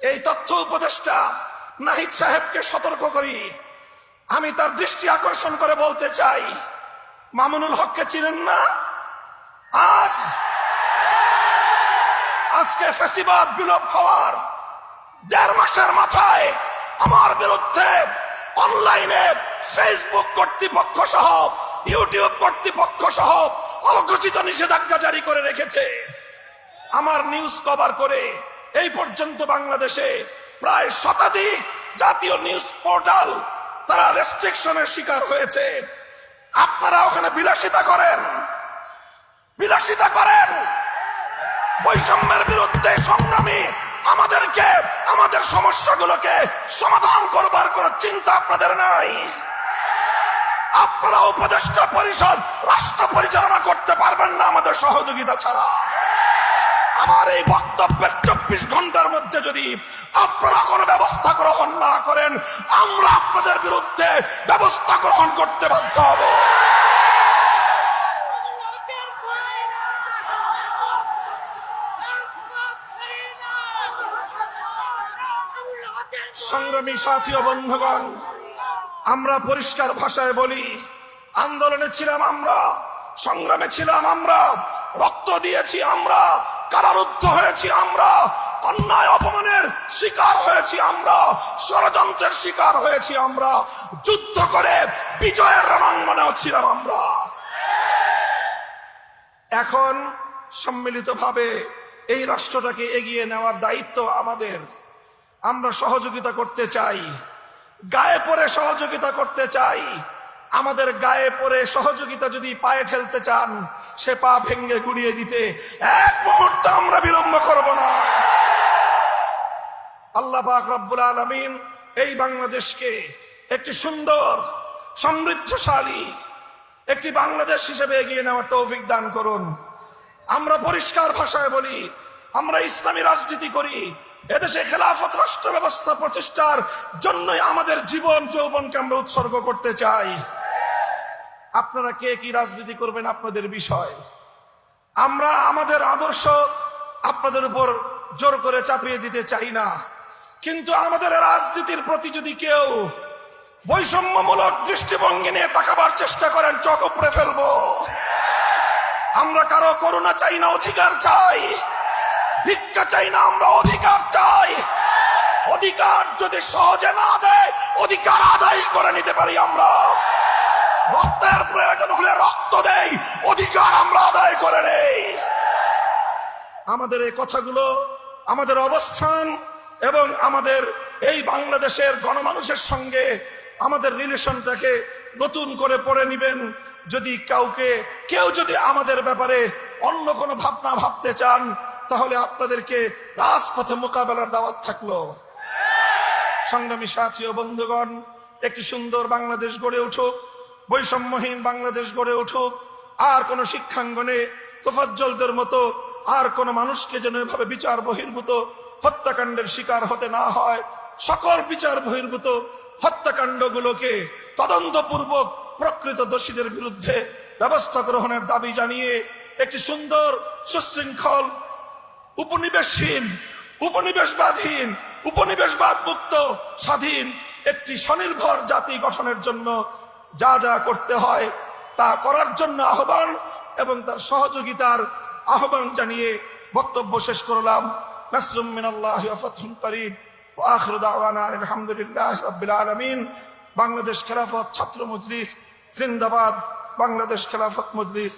এই তথ্য উপদেষ্টা নাহিদ সাহেবকে সতর্ক করি। আমি তার দৃষ্টি আকর্ষণ করে বলতে চাই, মামুনুল হককে চিনেন না? আজকে ফ্যাসিবাদ বিলোপ হওয়ার 1.5 মাসের মাথায় আমার বিরুদ্ধে অনলাইনে ফেসবুক কর্তৃপক্ষ সহ ইউটিউব কর্তৃপক্ষ সহ অঘোষিত নিষেধাজ্ঞা জারি করে রেখেছে। আমার নিউজ কভার করে এই পর্যন্ত বাংলাদেশে প্রায় শতাধিক জাতীয় নিউজ পোর্টাল তারা রেস্ট্রিকশনের শিকার হয়েছে। আপনারা ওখানে বিলাসিতা করেন, বৈষম্যের বিরুদ্ধে সংগ্রামী আমাদেরকে আমাদের সমস্যাগুলোকে সমাধান করবার কোনো চিন্তা আপনাদের নাই। আপনারা উপদেষ্টা পরিষদ রাষ্ট্র পরিচালনা করতে পারবেন না আমাদের সহযোগিতা ছাড়া। আমার এই বক্তব্যের 24 ঘন্টার মধ্যে যদি আপনারা কোনো ব্যবস্থা গ্রহণ না করেন, আমরা আপনাদের বিরুদ্ধে ব্যবস্থা গ্রহণ করতে বাধ্য হব। সংগ্রামী সাথী ও বন্ধুগণ, আমরা পরিষ্কার ভাষায় বলি, আন্দোলনে ছিলাম আমরা, সংগ্রামে ছিলাম আমরা, রক্ত দিয়েছি আমরা, কারারুদ্ধ হয়েছি আমরা, অন্যায় অপমানের শিকার হয়েছি আমরা, ষড়যন্ত্রের শিকার হয়েছি আমরা, যুদ্ধ করে বিজয়ের রণাঙ্গনেও ছিলাম আমরা। এখন সম্মিলিতভাবে এই রাষ্ট্রটাকে এগিয়ে নেওয়ার দায়িত্ব আমাদের। আমরা সহযোগিতা করতে চাই, গায়ে পড়ে সহযোগিতা করতে চাই। আমাদের গায়ে পড়ে সহযোগিতা যদি পায়ে ঠেলতে চান, সে পা ভেঙ্গে গুড়িয়ে দিতে এক মুহূর্ত আমরা বিলম্ব করব না। আল্লাহ পাক রব্বুল আলামিন এই বাংলাদেশকে একটি সুন্দর, সমৃদ্ধশালী একটি বাংলাদেশ হিসেবে এগিয়ে নেওয়ার তৌফিক দান করুন। আমরা পরিষ্কার ভাষায় বলি, আমরা ইসলামী রাজনীতি করি। এদেশে খেলাফত রাষ্ট্র ব্যবস্থা প্রতিষ্ঠার জন্যই আমাদের জীবন যৌবনকে আমরা উৎসর্গ করতে চাই। আপনারা কে কি রাজনীতি করবেন আপনাদের বিষয়। আমরা আমাদের আদর্শ আপনাদের উপর জোর করে চাপিয়ে দিতে চাই না, কিন্তু আমাদের রাজনীতির প্রতি যদি কেউ বৈষম্যমূলক দৃষ্টিভঙ্গি নিয়ে তাকাবার চেষ্টা করেন, চোখ উপড়ে ফেলবো। আমরা কারো করুণা চাই না, অধিকার চাই। ভিক্ষা চাই না, আমরা অধিকার চাই। অধিকার যদি সহজে না দেয়, অধিকার আদায় করে নিতে পারি আমরা। রক্তের প্রয়োজন হলে রক্ত দেই, অধিকার আমরা আদায় করে নেই। আমাদের এই কথাগুলো, আমাদের অবস্থান এবং আমাদের এই বাংলাদেশের গণমানুষের সঙ্গে আমাদের রিলেশনটাকে নতুন করে পড়ে নিবেন। যদি কেউ যদি আমাদের ব্যাপারে অন্য কোনো ভাবনা ভাবতে চান, তাহলে আপনাদেরকে রাজপথে মোকাবেলার দাওয়াত থাকলো। সংগ্রামী সাথী ও বন্ধুগণ, একটি সুন্দর বাংলাদেশ গড়ে উঠুক, বৈষম্যহীন বাংলাদেশ গড়ে উঠুক। আর কোন শিক্ষাঙ্গনে তোফাজ্জলদের মতো আর কোন মানুষকে যেন এভাবে বিচার বহির্ভূত হত্যাকাণ্ডের শিকার হতে না হয়। সকল বিচার বহির্ভূত হত্যাকাণ্ডগুলোকে তদন্তপূর্বক প্রকৃত দোষীদের বিরুদ্ধে ব্যবস্থা গ্রহণের দাবি জানিয়ে একটি সুন্দর, সুশৃঙ্খল, উপনিবেশহীন, উপনিবেশবাদহীন, উপনিবেশবাদ মুক্ত, স্বাধীন একটি স্বনির্ভর জাতি গঠনের জন্য যা যা করতে হয় তা করার জন্য আহ্বান এবং তার সহযোগিতার আহ্বান জানিয়ে বক্তব্য শেষ করলাম। নাসরুম মিনাল্লাহি ওয়া ফাতহুন করিব ওয়া আখিরু দাওয়ানা আলহামদুলিল্লাহি রাব্বিল আলামিন। বাংলাদেশ খেলাফত ছাত্র মজলিস জিন্দাবাদ। বাংলাদেশ খেলাফত মজলিস